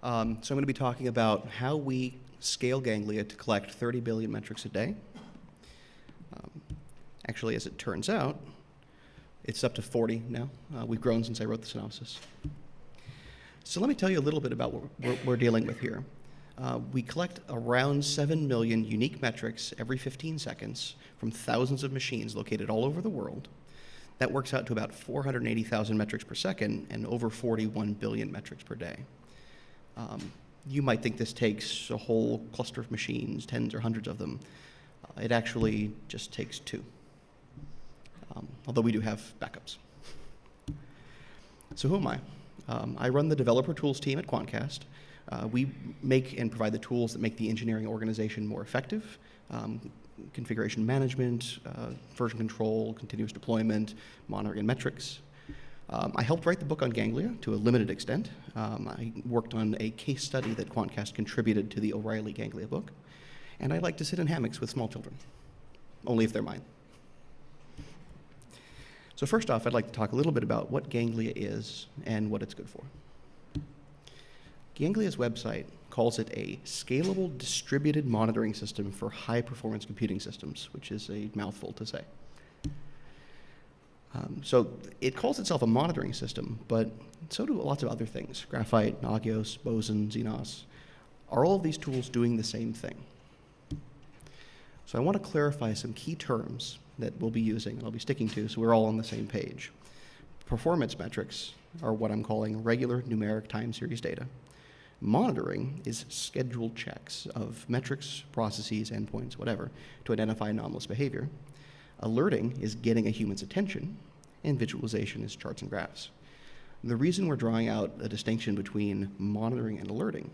So I'm going to be talking about how we scale Ganglia to collect 30 billion metrics a day. Actually, as it turns out, it's up to 40 now. We've grown since I wrote the synopsis. So let me tell you a little bit about what we're dealing with here. We collect around 7 million unique metrics every 15 seconds from thousands of machines located all over the world. That works out to about 480,000 metrics per second and over 41 billion metrics per day. You might think this takes a whole cluster of machines, tens or hundreds of them. It actually just takes 2, although we do have backups. So who am I? I run the developer tools team at Quantcast. We make and provide the tools that make the engineering organization more effective. Configuration management, version control, continuous deployment, monitoring and metrics. I helped write the book on Ganglia to a limited extent. I worked on a case study that Quantcast contributed to the O'Reilly Ganglia book. And I like to sit in hammocks with small children, only if they're mine. So first off, I'd like to talk a little bit about what Ganglia is and what it's good for. Ganglia's website calls it a scalable distributed monitoring system for high-performance computing systems, which is a mouthful to say. So it calls itself a monitoring system, but so do lots of other things. Graphite, Nagios, Boson, Xenos. Are all of these tools doing the same thing? So I want to clarify some key terms that we'll be using and I'll be sticking to so we're all on the same page. Performance metrics are what I'm calling regular numeric time series data. Monitoring is scheduled checks of metrics, processes, endpoints, whatever, to identify anomalous behavior. Alerting is getting a human's attention, and visualization is charts and graphs. The reason we're drawing out a distinction between monitoring and alerting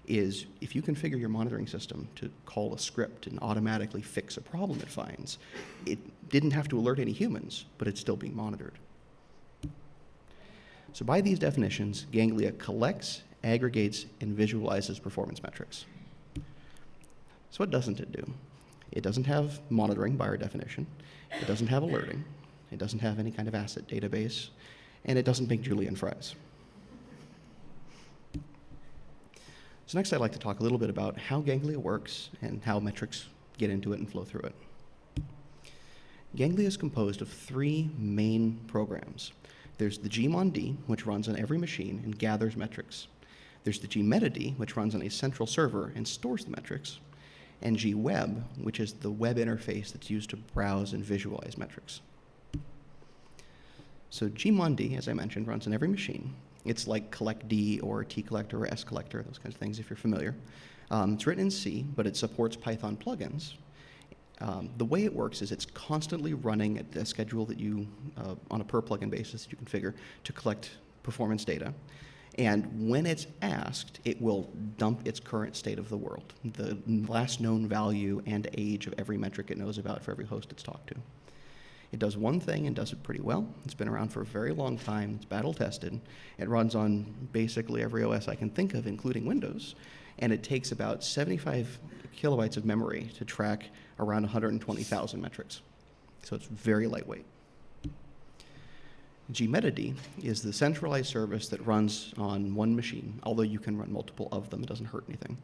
is if you configure your monitoring system to call a script and automatically fix a problem it finds, it didn't have to alert any humans, but it's still being monitored. So by these definitions, Ganglia collects, aggregates, and visualizes performance metrics. So what doesn't it do? It doesn't have monitoring by our definition. It doesn't have alerting. It doesn't have any kind of asset database. And it doesn't make julienne fries. So next I'd like to talk a little bit about how Ganglia works and how metrics get into it and flow through it. Ganglia is composed of 3 main programs. There's the gmond, which runs on every machine and gathers metrics. There's the gmetad, which runs on a central server and stores the metrics. And gweb, which is the web interface that's used to browse and visualize metrics. So gmond, as I mentioned, runs on every machine. It's like collectd or tcollector or scollector, those kinds of things if you're familiar. It's written in C, but it supports Python plugins. The way it works is it's constantly running at a schedule that you, on a per plugin basis that you configure to collect performance data. And when it's asked, it will dump its current state of the world, the last known value and age of every metric it knows about for every host it's talked to. It does one thing and does it pretty well. It's been around for a very long time. It's battle tested. It runs on basically every OS I can think of, including Windows. And it takes about 75 kilobytes of memory to track around 120,000 metrics. So it's very lightweight. Gmetad is the centralized service that runs on one machine, although you can run multiple of them. It doesn't hurt anything.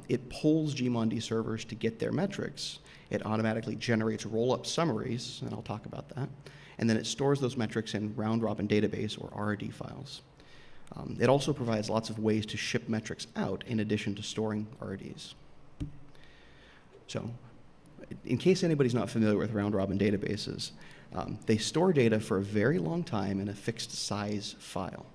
It pulls gmond servers to get their metrics. It automatically generates roll-up summaries, and I'll talk about that. And then it stores those metrics in round-robin database or RRD files. It also provides lots of ways to ship metrics out in addition to storing RRDs. So in case anybody's not familiar with round-robin databases, they store data for a very long time in a fixed size file.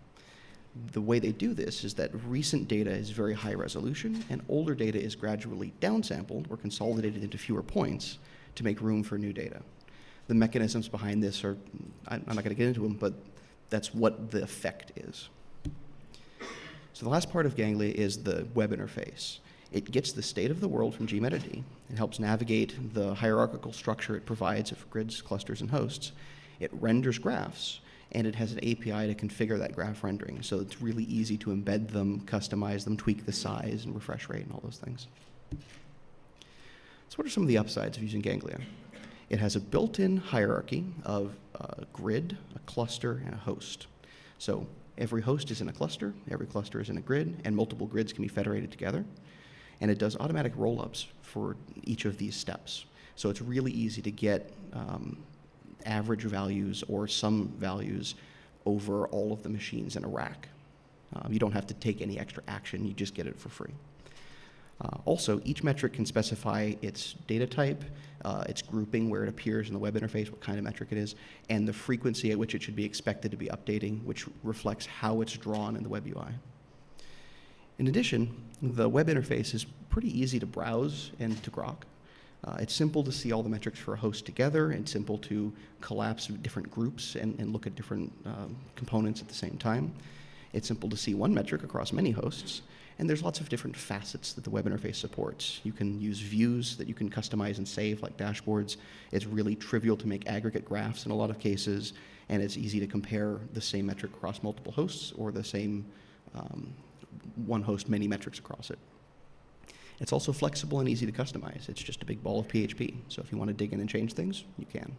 The way they do this is that recent data is very high resolution and older data is gradually downsampled or consolidated into fewer points to make room for new data. The mechanisms behind this are, I'm not going to get into them, but that's what the effect is. So the last part of Ganglia is the web interface. It gets the state of the world from gmetad. It helps navigate the hierarchical structure it provides of grids, clusters, and hosts. It renders graphs, and it has an API to configure that graph rendering. So it's really easy to embed them, customize them, tweak the size and refresh rate and all those things. So what are some of the upsides of using Ganglia? It has a built-in hierarchy of a grid, a cluster, and a host. So Every host is in a cluster, every cluster is in a grid, and multiple grids can be federated together. And it does automatic roll-ups for each of these steps. So it's really easy to get average values or some values over all of the machines in a rack. You don't have to take any extra action, you just get it for free. Also, each metric can specify its data type, its grouping, where it appears in the web interface, what kind of metric it is, and the frequency at which it should be expected to be updating, which reflects how it's drawn in the web UI. In addition, the web interface is pretty easy to browse and to grok. It's simple to see all the metrics for a host together, and simple to collapse different groups and look at different components at the same time. It's simple to see one metric across many hosts, and there's lots of different facets that the web interface supports. You can use views that you can customize and save, like dashboards. It's really trivial to make aggregate graphs in a lot of cases, and it's easy to compare the same metric across multiple hosts or the same one host, many metrics across it. It's also flexible and easy to customize. It's just a big ball of PHP, so if you want to dig in and change things, you can.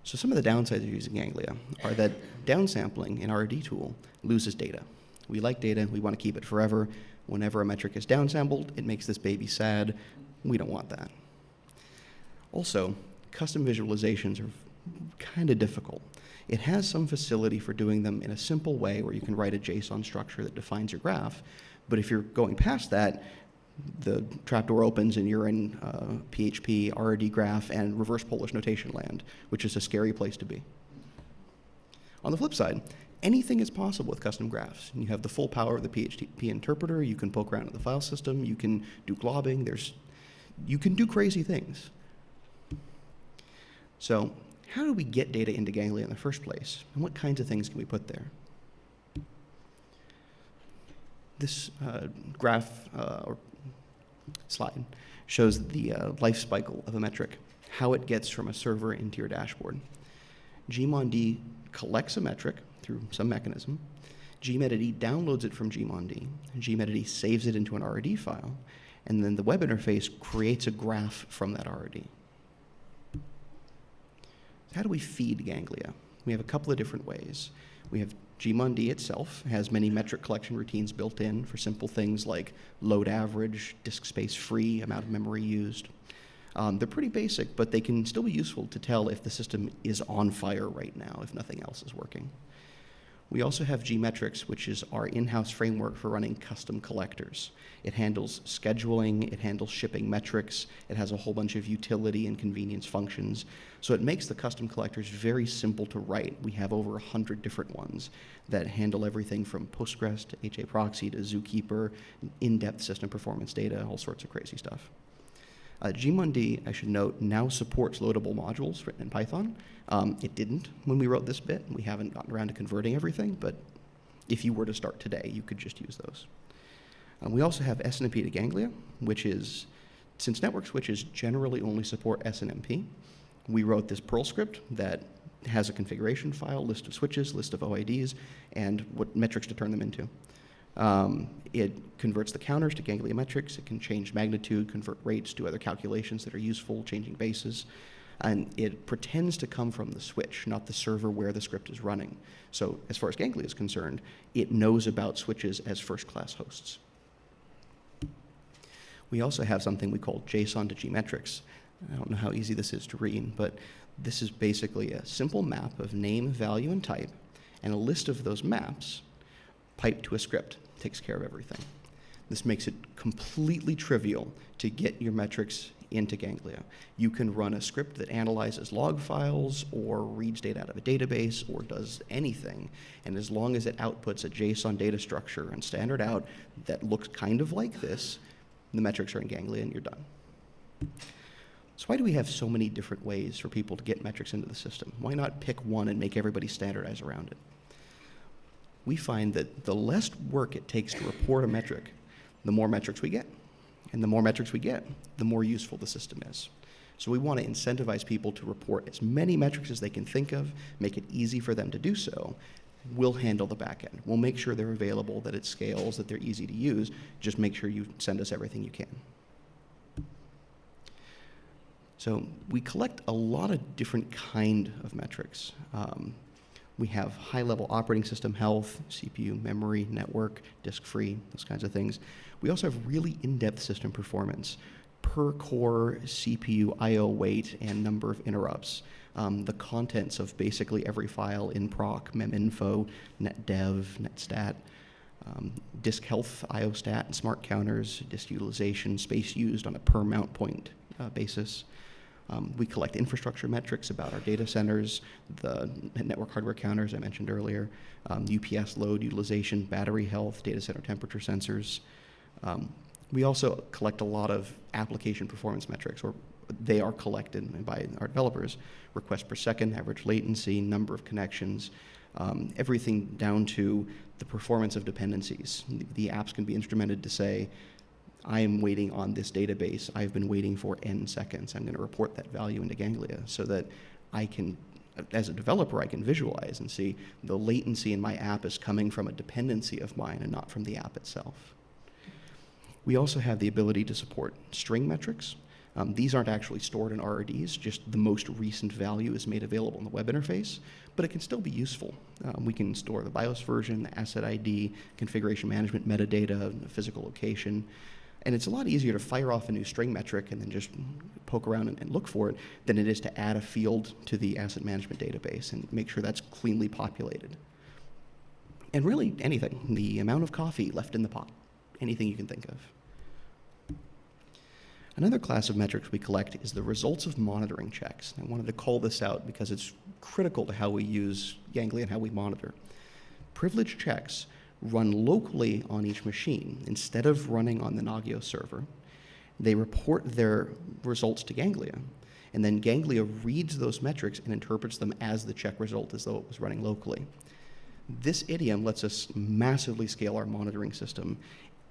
So some of the downsides of using Ganglia are that downsampling in RRD tool loses data. We like data, we want to keep it forever. Whenever a metric is downsampled, it makes this baby sad. We don't want that. Also, custom visualizations are kind of difficult. It has some facility for doing them in a simple way where you can write a JSON structure that defines your graph, but if you're going past that, the trapdoor opens and you're in PHP, RRD graph, and reverse Polish notation land, which is a scary place to be. On the flip side, anything is possible with custom graphs. You have the full power of the PHP interpreter, you can poke around in the file system, you can do globbing, you can do crazy things. So how do we get data into Ganglia in the first place, and what kinds of things can we put there? This graph or slide shows the life cycle of a metric, how it gets from a server into your dashboard. Gmond collects a metric through some mechanism. Gmod downloads it from Gmond. Gmod saves it into an RRD file, and then the web interface creates a graph from that RRD. How do we feed Ganglia? We have a couple of different ways. We have Gmond itself has many metric collection routines built in for simple things like load average, disk space free, amount of memory used. They're pretty basic, but they can still be useful to tell if the system is on fire right now, if nothing else is working. We also have Gmetrics, which is our in-house framework for running custom collectors. It handles scheduling, it handles shipping metrics, it has a whole bunch of utility and convenience functions. So it makes the custom collectors very simple to write. We have over 100 different ones that handle everything from Postgres to HAProxy to Zookeeper, in-depth system performance data, all sorts of crazy stuff. Gmond, I should note, now supports loadable modules written in Python. It didn't when we wrote this bit. We haven't gotten around to converting everything, but if you were to start today, you could just use those. We also have SNMP to Ganglia, which is, since network switches generally only support SNMP, we wrote this Perl script that has a configuration file, list of switches, list of OIDs, and what metrics to turn them into. It converts the counters to Ganglia metrics. It can change magnitude, convert rates, do other calculations that are useful, changing bases. And it pretends to come from the switch, not the server where the script is running. So as far as Ganglia is concerned, it knows about switches as first-class hosts. We also have something we call JSON to Gmetrics. I don't know how easy this is to read, but this is basically a simple map of name, value, and type, and a list of those maps piped to a script. Takes care of everything. This makes it completely trivial to get your metrics into Ganglia. You can run a script that analyzes log files or reads data out of a database or does anything, and as long as it outputs a JSON data structure and standard out that looks kind of like this, the metrics are in Ganglia and you're done. So why do we have so many different ways for people to get metrics into the system? Why not pick one and make everybody standardize around it? We find that the less work it takes to report a metric, the more metrics we get. And the more metrics we get, the more useful the system is. So we want to incentivize people to report as many metrics as they can think of, make it easy for them to do so. We'll handle the back end. We'll make sure they're available, that it scales, that they're easy to use. Just make sure you send us everything you can. So we collect a lot of different kind of metrics. We have high-level operating system health, CPU, memory, network, disk-free, those kinds of things. We also have really in-depth system performance, per core CPU I/O weight and number of interrupts, the contents of basically every file in proc, meminfo, netdev, netstat, disk health, I/O stat, and smart counters, disk utilization, space used on a per mount point basis. We collect infrastructure metrics about our data centers, the network hardware counters I mentioned earlier, UPS load utilization, battery health, data center temperature sensors. We also collect a lot of application performance metrics, or they are collected by our developers. Requests per second, average latency, number of connections, everything down to the performance of dependencies. The apps can be instrumented to say, I am waiting on this database. I've been waiting for n seconds. I'm going to report that value into Ganglia so that I can, as a developer, I can visualize and see the latency in my app is coming from a dependency of mine and not from the app itself. We also have the ability to support string metrics. These aren't actually stored in RRDs, just the most recent value is made available in the web interface, but it can still be useful. We can store the BIOS version, the asset ID, configuration management metadata, physical location, and it's a lot easier to fire off a new string metric and then just poke around and look for it than it is to add a field to the asset management database and make sure that's cleanly populated. And really anything, the amount of coffee left in the pot, anything you can think of. Another class of metrics we collect is the results of monitoring checks. I wanted to call this out because it's critical to how we use Ganglia and how we monitor. Privilege checks run locally on each machine instead of running on the Nagios server. They report their results to Ganglia, and then Ganglia reads those metrics and interprets them as the check result as though it was running locally. This idiom lets us massively scale our monitoring system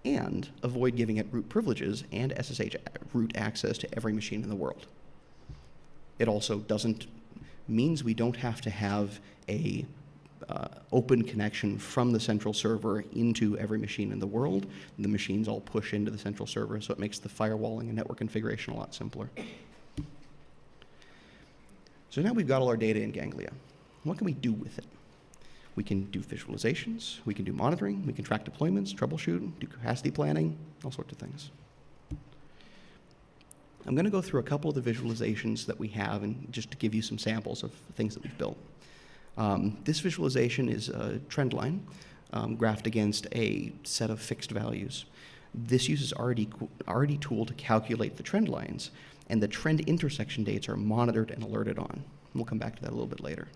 and avoid giving it root privileges and SSH root access to every machine in the world. It also means we don't have to have a open connection from the central server into every machine in the world. The machines all push into the central server, so it makes the firewalling and network configuration a lot simpler. So now we've got all our data in Ganglia. What can we do with it? We can do visualizations, we can do monitoring, we can track deployments, troubleshoot, do capacity planning, all sorts of things. I'm going to go through a couple of the visualizations that we have and just to give you some samples of things that we've built. This visualization is a trend line graphed against a set of fixed values. This uses RRD tool to calculate the trend lines, and the trend intersection dates are monitored and alerted on. We'll come back to that a little bit later.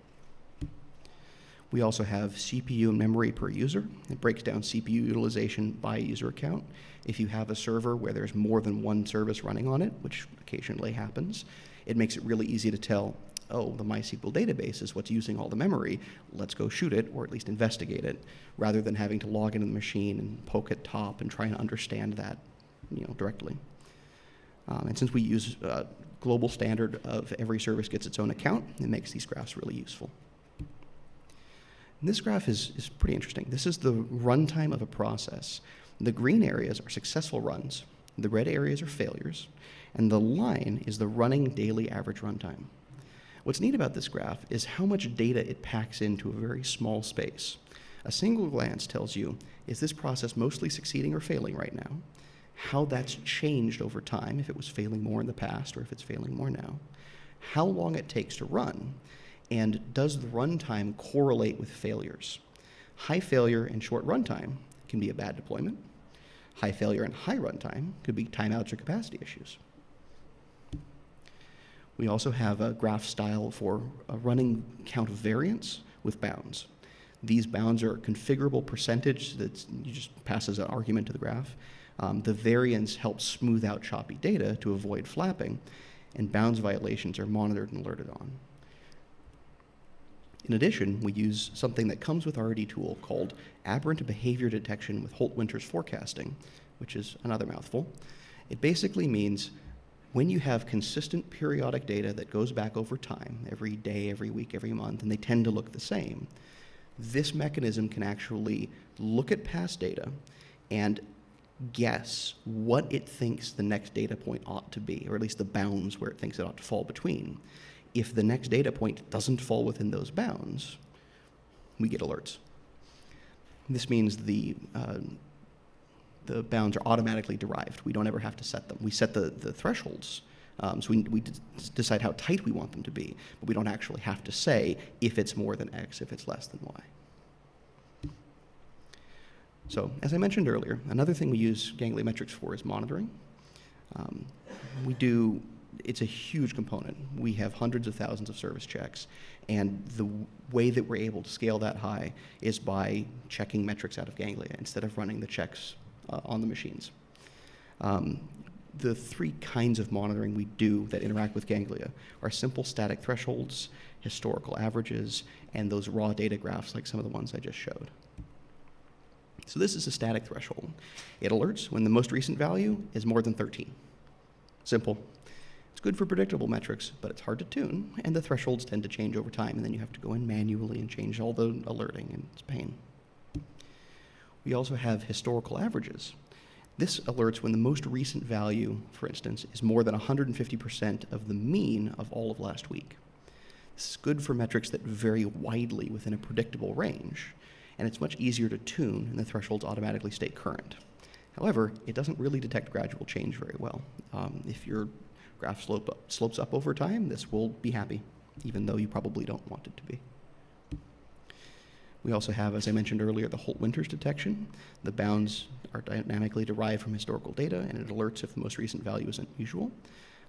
We also have CPU and memory per user. It breaks down CPU utilization by user account. If you have a server where there's more than one service running on it, which occasionally happens, it makes it really easy to tell, oh, the MySQL database is what's using all the memory. Let's go shoot it, or at least investigate it, rather than having to log into the machine and poke at top and try and understand that directly. And since we use a global standard of every service gets its own account, it makes these graphs really useful. And this graph is pretty interesting. This is the runtime of a process. The green areas are successful runs. The red areas are failures. And the line is the running daily average runtime. What's neat about this graph is how much data it packs into a very small space. A single glance tells you, is this process mostly succeeding or failing right now? How that's changed over time, if it was failing more in the past or if it's failing more now. How long it takes to run, and does the runtime correlate with failures? High failure and short runtime can be a bad deployment. High failure and high runtime could be timeouts or capacity issues. We also have a graph style for a running count of variance with bounds. These bounds are a configurable percentage that you just pass as an argument to the graph. The variance helps smooth out choppy data to avoid flapping, and bounds violations are monitored and alerted on. In addition, we use something that comes with RRD tool called aberrant behavior detection with Holt-Winters forecasting, which is another mouthful. It basically means when you have consistent periodic data that goes back over time, every day, every week, every month, and they tend to look the same, this mechanism can actually look at past data and guess what it thinks the next data point ought to be, or at least the bounds where it thinks it ought to fall between. If the next data point doesn't fall within those bounds, we get alerts. This means the bounds are automatically derived. We don't ever have to set them. We set the thresholds, so we decide how tight we want them to be, but we don't actually have to say if it's more than X, if it's less than Y. So, as I mentioned earlier, another thing we use Ganglia metrics for is monitoring. It's a huge component. We have hundreds of thousands of service checks, and the way that we're able to scale that high is by checking metrics out of Ganglia instead of running the checks on the machines. The three kinds of monitoring we do that interact with Ganglia are simple static thresholds, historical averages, and those raw data graphs like some of the ones I just showed. So this is a static threshold. It alerts when the most recent value is more than 13. Simple. It's good for predictable metrics, but it's hard to tune, and the thresholds tend to change over time, and then you have to go in manually and change all the alerting, and it's a pain. We also have historical averages. This alerts when the most recent value, for instance, is more than 150% of the mean of all of last week. This is good for metrics that vary widely within a predictable range, and it's much easier to tune, and the thresholds automatically stay current. However, it doesn't really detect gradual change very well. If your graph slopes up over time, this will be happy, even though you probably don't want it to be. We also have, as I mentioned earlier, the Holt winters detection. The bounds are dynamically derived from historical data, and it alerts if the most recent value is unusual.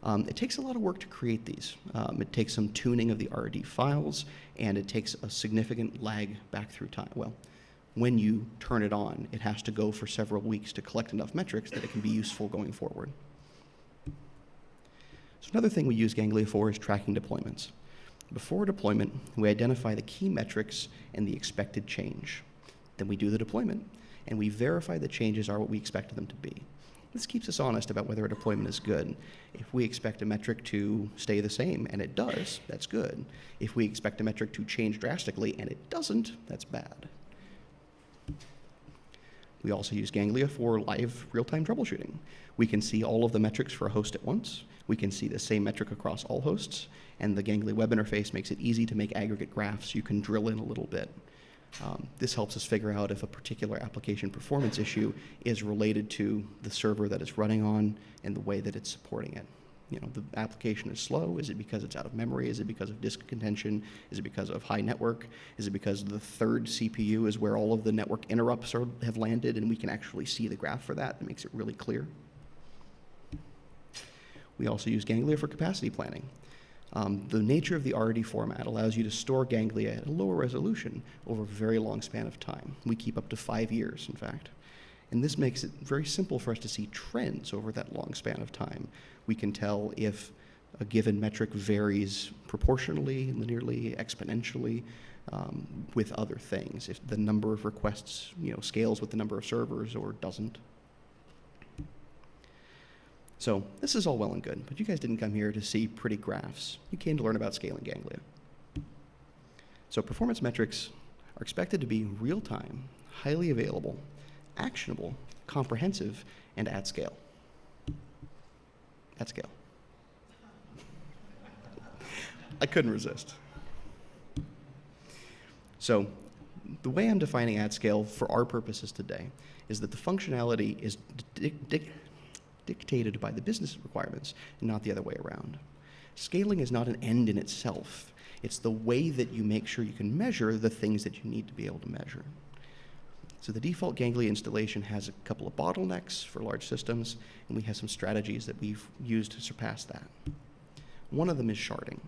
It takes a lot of work to create these. It takes some tuning of the RRD files, and it takes a significant lag back through time. Well, when you turn it on, it has to go for several weeks to collect enough metrics that it can be useful going forward. So another thing we use Ganglia for is tracking deployments. Before deployment, we identify the key metrics and the expected change. Then we do the deployment, and we verify the changes are what we expected them to be. This keeps us honest about whether a deployment is good. If we expect a metric to stay the same, and it does, that's good. If we expect a metric to change drastically, and it doesn't, that's bad. We also use Ganglia for live real-time troubleshooting. We can see all of the metrics for a host at once. We can see the same metric across all hosts, and the Ganglia web interface makes it easy to make aggregate graphs. You can drill in a little bit. This helps us figure out if a particular application performance issue is related to the server that it's running on and the way that it's supporting it. You know, the application is slow. Is it because it's out of memory? Is it because of disk contention? Is it because of high network? Is it because the third CPU is where all of the network interrupts have landed, and we can actually see the graph for that? That makes it really clear. We also use Ganglia for capacity planning. The nature of the RRD format allows you to store Ganglia at a lower resolution over a very long span of time. We keep up to 5 years, in fact. And this makes it very simple for us to see trends over that long span of time. We can tell if a given metric varies proportionally, linearly, exponentially with other things, if the number of requests scales with the number of servers or doesn't. So this is all well and good, but you guys didn't come here to see pretty graphs. You came to learn about scaling Ganglia. So performance metrics are expected to be real-time, highly available, actionable, comprehensive, and at scale. At scale. I couldn't resist. So the way I'm defining at scale for our purposes today is that the functionality is dictated by the business requirements and not the other way around. Scaling is not an end in itself. It's the way that you make sure you can measure the things that you need to be able to measure. So the default Ganglia installation has a couple of bottlenecks for large systems, and we have some strategies that we've used to surpass that. One of them is sharding.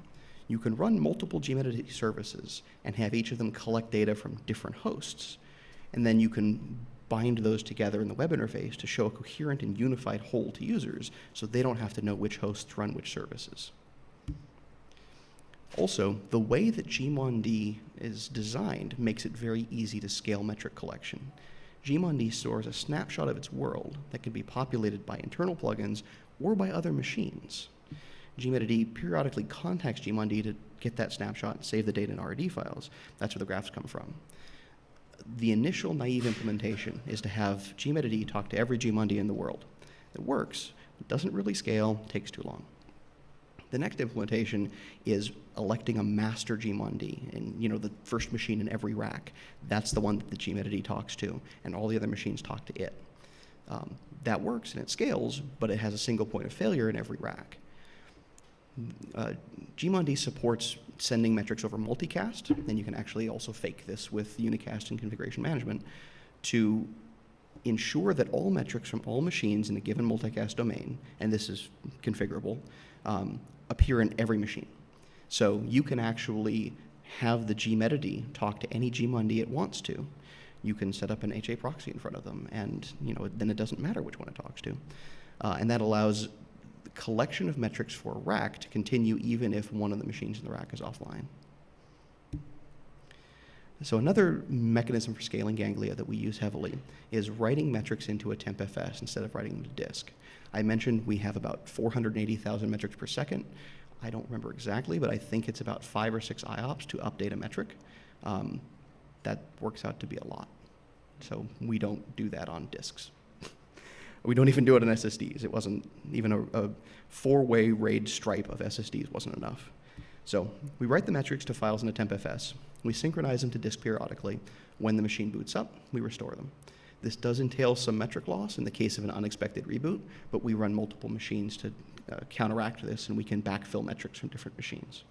You can run multiple gmetadata services and have each of them collect data from different hosts, and then you can bind those together in the web interface to show a coherent and unified whole to users so they don't have to know which hosts run which services. Also, the way that gmond is designed makes it very easy to scale metric collection. Gmond stores a snapshot of its world that can be populated by internal plugins or by other machines. Gmetad periodically contacts gmond to get that snapshot and save the data in RRD files. That's where the graphs come from. The initial naive implementation is to have gmetad talk to every gmond in the world. It works, it doesn't really scale, takes too long. The next implementation is electing a master gmond, and the first machine in every rack. That's the one that the gmod talks to, and all the other machines talk to it. That works and it scales, but it has a single point of failure in every rack. Gmond supports sending metrics over multicast, and you can actually also fake this with unicast and configuration management to ensure that all metrics from all machines in a given multicast domain, and this is configurable, appear in every machine. So you can actually have the gmod talk to any gmond it wants to. You can set up an HA proxy in front of them, and then it doesn't matter which one it talks to. And that allows the collection of metrics for a rack to continue even if one of the machines in the rack is offline. So another mechanism for scaling Ganglia that we use heavily is writing metrics into a tmpfs instead of writing them to disk. I mentioned we have about 480,000 metrics per second. I don't remember exactly, but I think it's about 5 or 6 IOPS to update a metric. That works out to be a lot. So we don't do that on disks. We don't even do it on SSDs. It wasn't even a 4-way RAID stripe of SSDs wasn't enough. So we write the metrics to files in a tmpfs. We synchronize them to disk periodically. When the machine boots up, we restore them. This does entail some metric loss in the case of an unexpected reboot, but we run multiple machines to counteract this, and we can backfill metrics from different machines.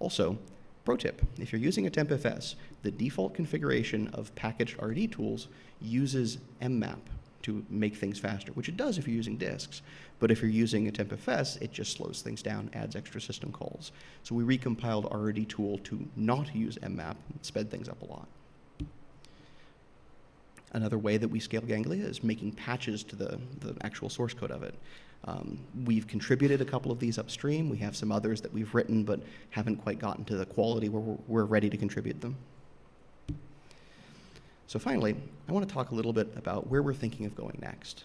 Also, pro tip, if you're using a tmpfs, the default configuration of packaged RRD tools uses mmap to make things faster, which it does if you're using disks. But if you're using a tmpfs, it just slows things down, adds extra system calls. So we recompiled RRD tool to not use mmap and sped things up a lot. Another way that we scale Ganglia is making patches to the actual source code of it. We've contributed a couple of these upstream. We have some others that we've written but haven't quite gotten to the quality where we're ready to contribute them. So finally, I want to talk a little bit about where we're thinking of going next.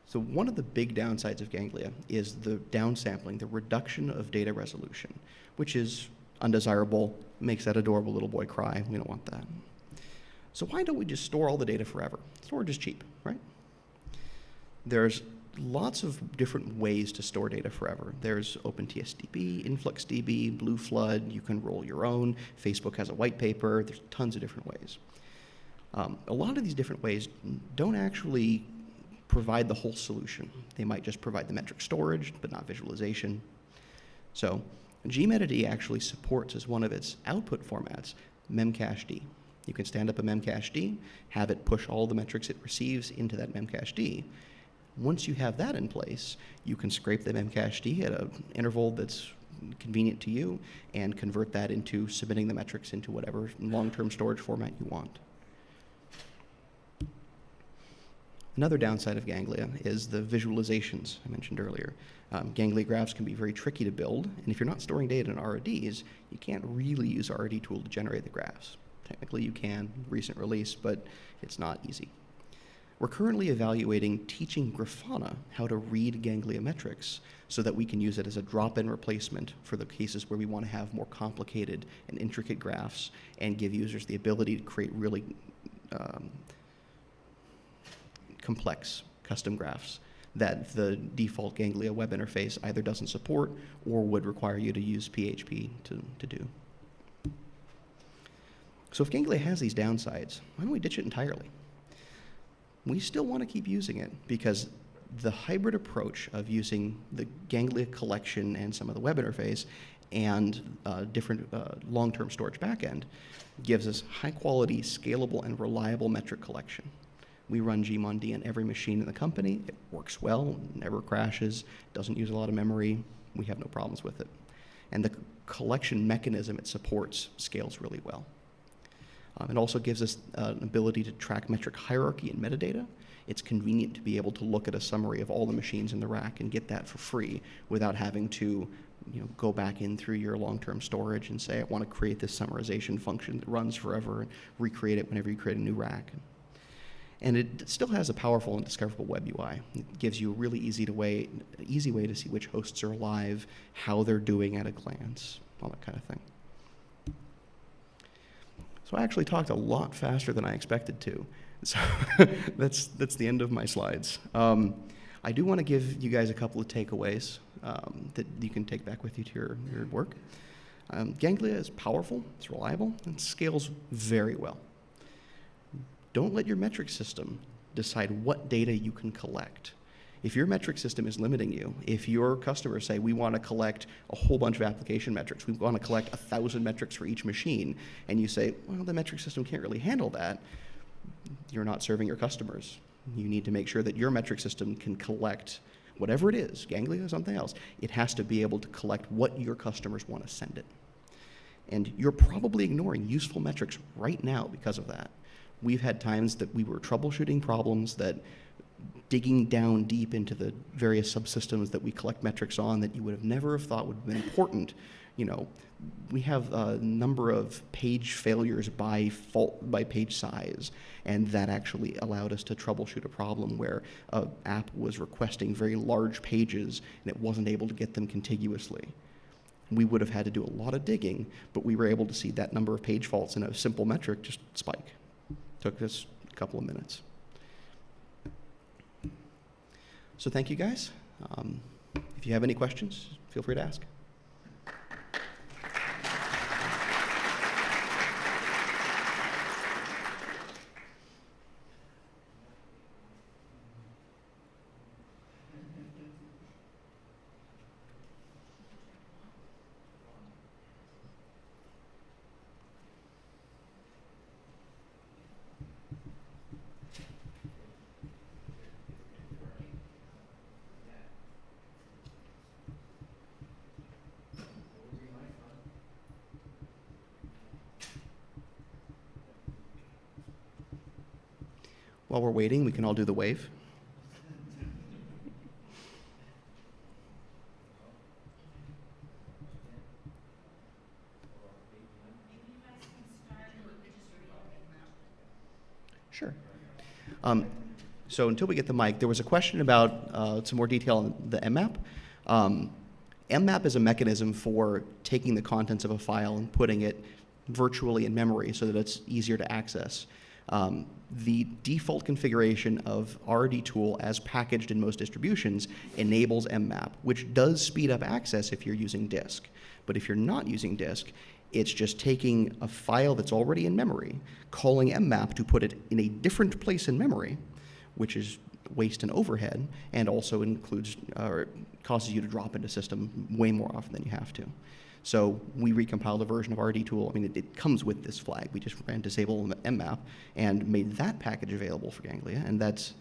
So one of the big downsides of Ganglia is the downsampling, the reduction of data resolution, which is undesirable, makes that adorable little boy cry. We don't want that. So why don't we just store all the data forever? Storage is cheap, right? There's lots of different ways to store data forever. There's OpenTSDB, InfluxDB, BlueFlood. You can roll your own. Facebook has a white paper. There's tons of different ways. A lot of these different ways don't actually provide the whole solution. They might just provide the metric storage, but not visualization. So gmod actually supports, as one of its output formats, memcached. You can stand up a memcached, have it push all the metrics it receives into that memcached. Once you have that in place, you can scrape the memcached at an interval that's convenient to you and convert that into submitting the metrics into whatever long-term storage format you want. Another downside of Ganglia is the visualizations I mentioned earlier. Ganglia graphs can be very tricky to build, and if you're not storing data in RRDs, you can't really use RRD tool to generate the graphs. Technically you can, recent release, but it's not easy. We're currently evaluating teaching Grafana how to read Ganglia metrics so that we can use it as a drop-in replacement for the cases where we want to have more complicated and intricate graphs and give users the ability to create really complex custom graphs that the default Ganglia web interface either doesn't support or would require you to use PHP to do. So if Ganglia has these downsides, why don't we ditch it entirely? We still want to keep using it because the hybrid approach of using the Ganglia collection and some of the web interface and different long-term storage backend gives us high-quality, scalable, and reliable metric collection. We run gmond on every machine in the company. It works well, never crashes, doesn't use a lot of memory. We have no problems with it. And the collection mechanism it supports scales really well. It also gives us an ability to track metric hierarchy and metadata. It's convenient to be able to look at a summary of all the machines in the rack and get that for free without having to go back in through your long-term storage and say, I want to create this summarization function that runs forever and recreate it whenever you create a new rack. And it still has a powerful and discoverable web UI. It gives you a really easy way to see which hosts are alive, how they're doing at a glance, all that kind of thing. So I actually talked a lot faster than I expected to. So that's the end of my slides. I do want to give you guys a couple of takeaways that you can take back with you to your work. Ganglia is powerful, it's reliable, and scales very well. Don't let your metric system decide what data you can collect. If your metric system is limiting you, if your customers say, we want to collect a whole bunch of application metrics, we want to collect 1,000 metrics for each machine, and you say, well, the metric system can't really handle that, you're not serving your customers. You need to make sure that your metric system can collect whatever it is, Ganglia or something else. It has to be able to collect what your customers want to send it. And you're probably ignoring useful metrics right now because of that. We've had times that we were troubleshooting problems that digging down deep into the various subsystems that we collect metrics on that you would have never have thought would have been important. You know, we have a number of page failures by fault by page size, and that actually allowed us to troubleshoot a problem where an app was requesting very large pages and it wasn't able to get them contiguously. We would have had to do a lot of digging, but we were able to see that number of page faults in a simple metric just spike. Took us a couple of minutes. So thank you, guys. If you have any questions, feel free to ask. While we're waiting, we can all do the wave. Sure. So until we get the mic, there was a question about some more detail on the mmap. Mmap is a mechanism for taking the contents of a file and putting it virtually in memory so that it's easier to access. The default configuration of RRD tool as packaged in most distributions enables mmap, which does speed up access if you're using disk. But if you're not using disk, it's just taking a file that's already in memory, calling mmap to put it in a different place in memory, which is waste and overhead, and also includes or causes you to drop into system way more often than you have to. So we recompiled a version of RRD tool. I mean, it comes with this flag. We just ran disable mmap and made that package available for Ganglia, and that's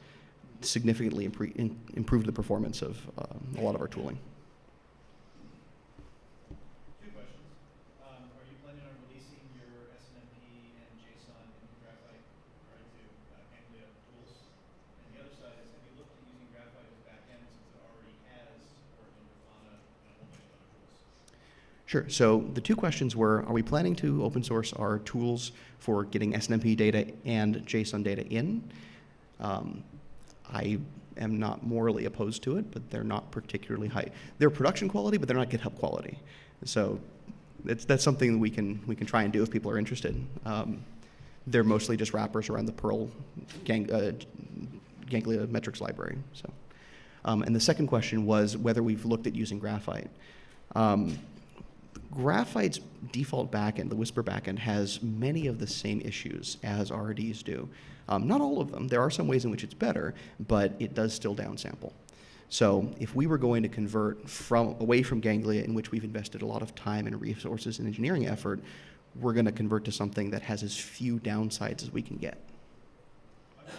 significantly improved the performance of a lot of our tooling. Two questions. Are you planning on releasing your SNMP and JSON into Graphite or into Ganglia tools? And the other side is, have you looked at using Graphite as backend since it already has working Grafana and a whole bunch of other tools? Sure. So the two questions were, are we planning to open source our tools for getting SNMP data and JSON data in? I am not morally opposed to it, but they're not particularly high. They're production quality, but they're not GitHub quality. So that's something we can try and do if people are interested. They're mostly just wrappers around the Perl Ganglia metrics library. So, and the second question was whether we've looked at using Graphite. Graphite's default backend, the Whisper backend, has many of the same issues as RRDs do. Not all of them. There are some ways in which it's better, but it does still downsample. So if we were going to convert away from Ganglia, in which we've invested a lot of time and resources and engineering effort, we're going to convert to something that has as few downsides as we can get. I'm just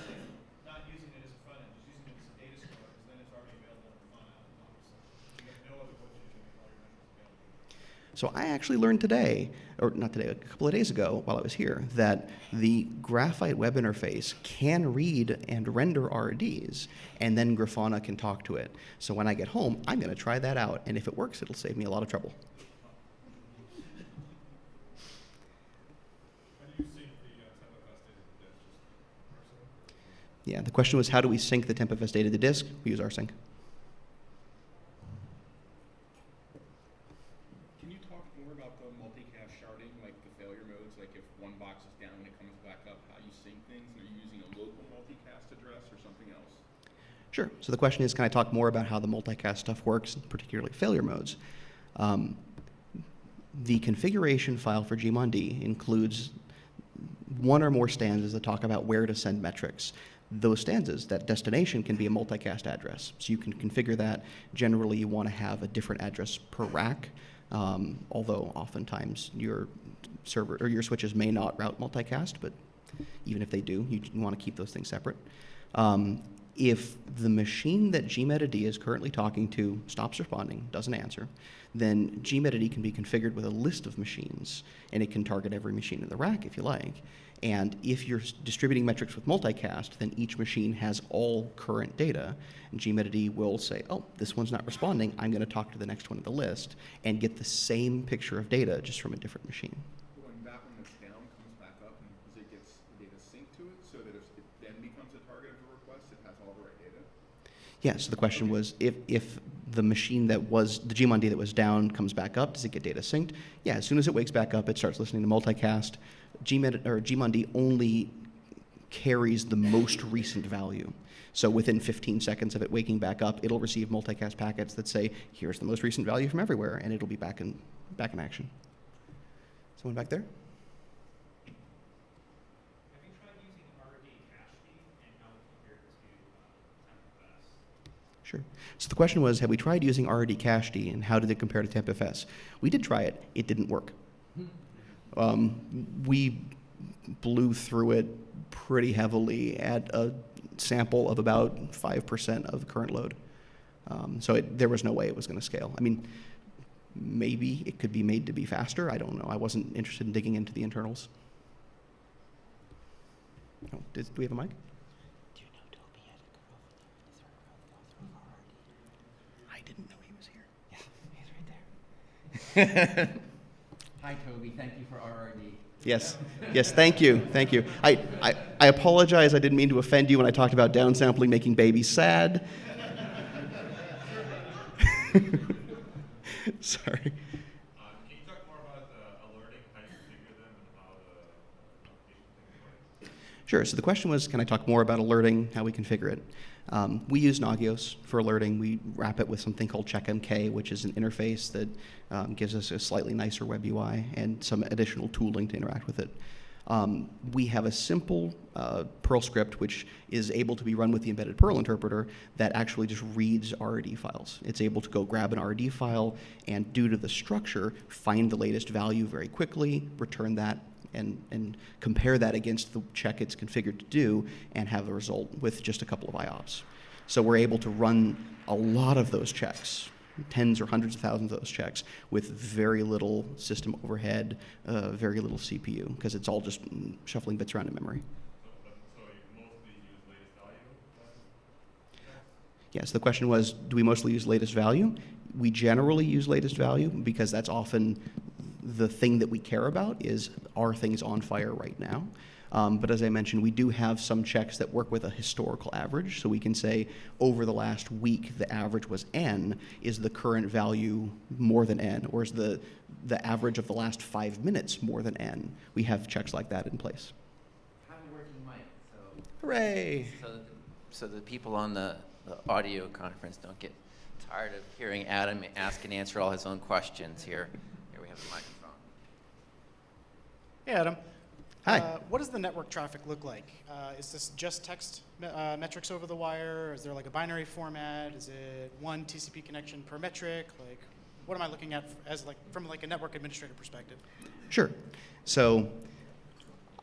not using it as a front end, just using it as a data store, because then it's already available on Grafana, obviously. You have no other way to make all your metrics available. So I actually learned today, or not today, a couple of days ago while I was here, that the Graphite web interface can read and render RRDs, and then Grafana can talk to it. So when I get home, I'm going to try that out, and if it works, it'll save me a lot of trouble. How do you sync the tmpfs data to disk? Just Yeah, the question was, how do we sync the tmpfs data to disk? We use rsync. Can you talk more about the multicast sharding, like the failure modes, like if one box is down and it comes back up, how you sync things? Are you using a local multicast address or something else? Sure. So the question is, can I talk more about how the multicast stuff works, particularly failure modes? The configuration file for gmond includes one or more stanzas that talk about where to send metrics. Those stanzas, that destination, can be a multicast address. So you can configure that. Generally, you want to have a different address per rack, although oftentimes your server or your switches may not route multicast, but even if they do, you want to keep those things separate. If the machine that gmedd is currently talking to stops responding, doesn't answer, then gmedd can be configured with a list of machines, and it can target every machine in the rack if you like. And if you're distributing metrics with multicast, then each machine has all current data, and gmedd will say, oh, this one's not responding, I'm going to talk to the next one in the list, and get the same picture of data just from a different machine. When that one that's down comes back up and it gets the data synced to it, so that if it then becomes a target of a request, it has all the right data? Yeah, so the question was, if the machine that was, the gmond that was down comes back up, does it get data synced? Yeah, as soon as it wakes back up, it starts listening to multicast. Gmond only carries the most recent value. So within 15 seconds of it waking back up, it'll receive multicast packets that say, here's the most recent value from everywhere, and it'll be back in action. Someone back there? Have you tried using RRD caching and how it compares to tmpfs? Sure. So the question was, have we tried using RRD cached and how did it compare to tmpfs? We did try it. It didn't work. We blew through it pretty heavily at a sample of about 5% of the current load. So there was no way it was going to scale. I mean, maybe it could be made to be faster. I don't know. I wasn't interested in digging into the internals. Oh, do we have a mic? Do you know Toby had to go over the RRD? I didn't know he was here. Yeah, he's right there. Hi, Toby. Thank you for RRD. Yes. Yes, thank you. Thank you. I apologize. I didn't mean to offend you when I talked about downsampling making babies sad. Sorry. Can you talk more about the alerting, how you configure them, and how the application things work? Sure. So the question was, can I talk more about alerting, how we configure it? We use Nagios for alerting. We wrap it with something called CheckMK, which is an interface that gives us a slightly nicer web UI and some additional tooling to interact with it. We have a simple Perl script which is able to be run with the embedded Perl interpreter that actually just reads RRD files. It's able to go grab an RRD file and, due to the structure, find the latest value very quickly, return that, and compare that against the check it's configured to do, and have a result with just a couple of IOPS. So we're able to run a lot of those checks, tens or hundreds of thousands of those checks, with very little system overhead, very little CPU, because it's all just shuffling bits around in memory. So you mostly use latest value? Yes, the question was, do we mostly use latest value? We generally use latest value because that's often the thing that we care about is, are things on fire right now? But as I mentioned, we do have some checks that work with a historical average. So we can say over the last week, the average was N. Is the current value more than N? Or is the average of the last 5 minutes more than N? We have checks like that in place. Have a working mic, so. Hooray! So the people on the audio conference don't get tired of hearing Adam ask and answer all his own questions here. Here we have the microphone. Hey, Adam. Hi. What does the network traffic look like? Is this just text metrics over the wire? Is there like a binary format? Is it one TCP connection per metric? Like, what am I looking at as from a network administrator perspective? Sure. So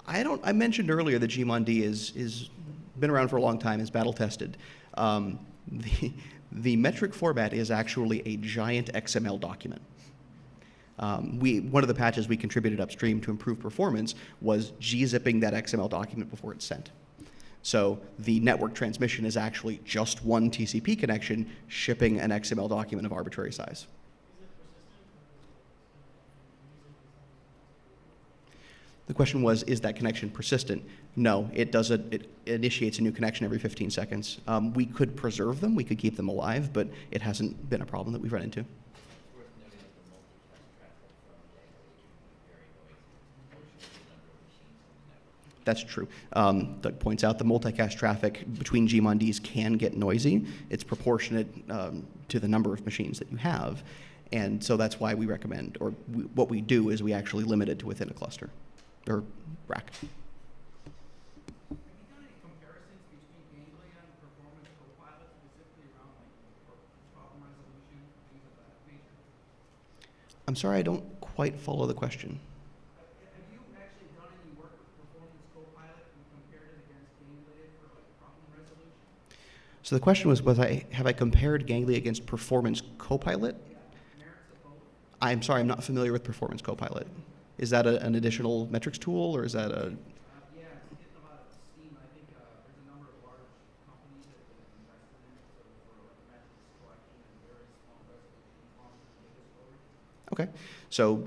I mentioned earlier that gmond is been around for a long time, is battle tested. The metric format is actually a giant XML document. One of the patches we contributed upstream to improve performance was gzipping that XML document before it's sent. So the network transmission is actually just one TCP connection shipping an XML document of arbitrary size. The question was, is that connection persistent? No, it doesn't. It initiates a new connection every 15 seconds. We could preserve them, we could keep them alive, but it hasn't been a problem that we've run into. That's true. Doug points out the multicast traffic between GMONDs can get noisy. It's proportionate to the number of machines that you have. And so that's why we recommend, or what we do is we actually limit it to within a cluster, or rack. Have you done any comparisons between Ganglia and Performance Copilot, specifically around problem resolution, things of that nature? I'm sorry, I don't quite follow the question. Have you actually done any work with Performance Copilot and compared it against Ganglia for problem resolution? So the question was have I compared Ganglia against Performance Copilot? I'm sorry, I'm not familiar with Performance Copilot. Is that an additional metrics tool, or is that a? Yeah, it's getting a lot of steam. I think there's a number of large companies that have invested in it, so for metrics collection and very small resolution, long-term data storage. Okay, so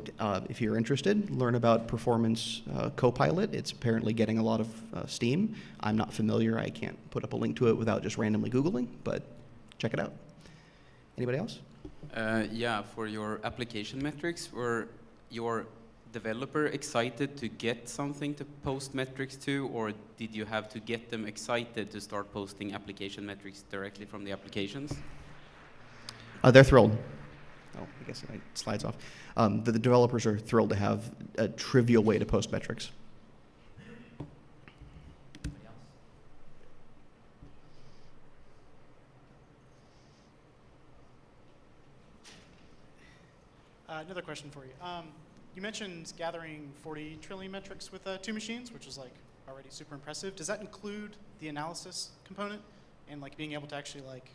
if you're interested, learn about Performance Copilot. It's apparently getting a lot of steam. I'm not familiar. I can't put up a link to it without just randomly Googling, but check it out. Anybody else? Yeah, for your application metrics, were your developer excited to get something to post metrics to, or did you have to get them excited to start posting application metrics directly from the applications? They're thrilled. Oh, I guess my slide's off. The developers are thrilled to have a trivial way to post metrics. Another question for you. You mentioned gathering 40 trillion metrics with 2 machines, which is like already super impressive. Does that include the analysis component and like being able to actually like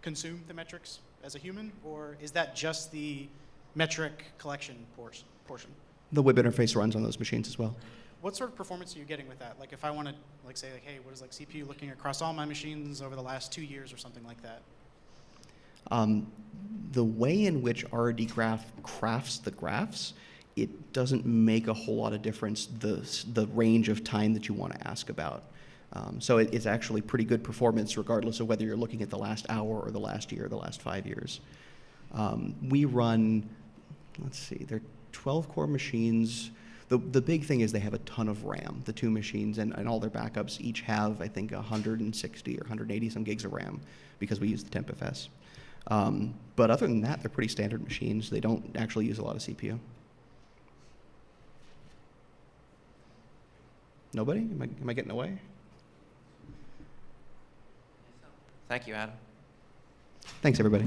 consume the metrics as a human, or is that just the metric collection portion? The web interface runs on those machines as well. What sort of performance are you getting with that? Like if I want to like say like, hey, what is like CPU looking across all my machines over the last 2 years or something like that? The way in which RRD graph crafts the graphs, it doesn't make a whole lot of difference the range of time that you want to ask about. So it's actually pretty good performance regardless of whether you're looking at the last hour or the last year or the last 5 years. We run, let's see, they're 12-core machines. The big thing is they have a ton of RAM. The 2 machines and all their backups each have, I think, 160 or 180 some gigs of RAM because we use the tmpfs. But other than that, they're pretty standard machines. They don't actually use a lot of CPU. Nobody? Am I getting away? Thank you, Adam. Thanks, everybody.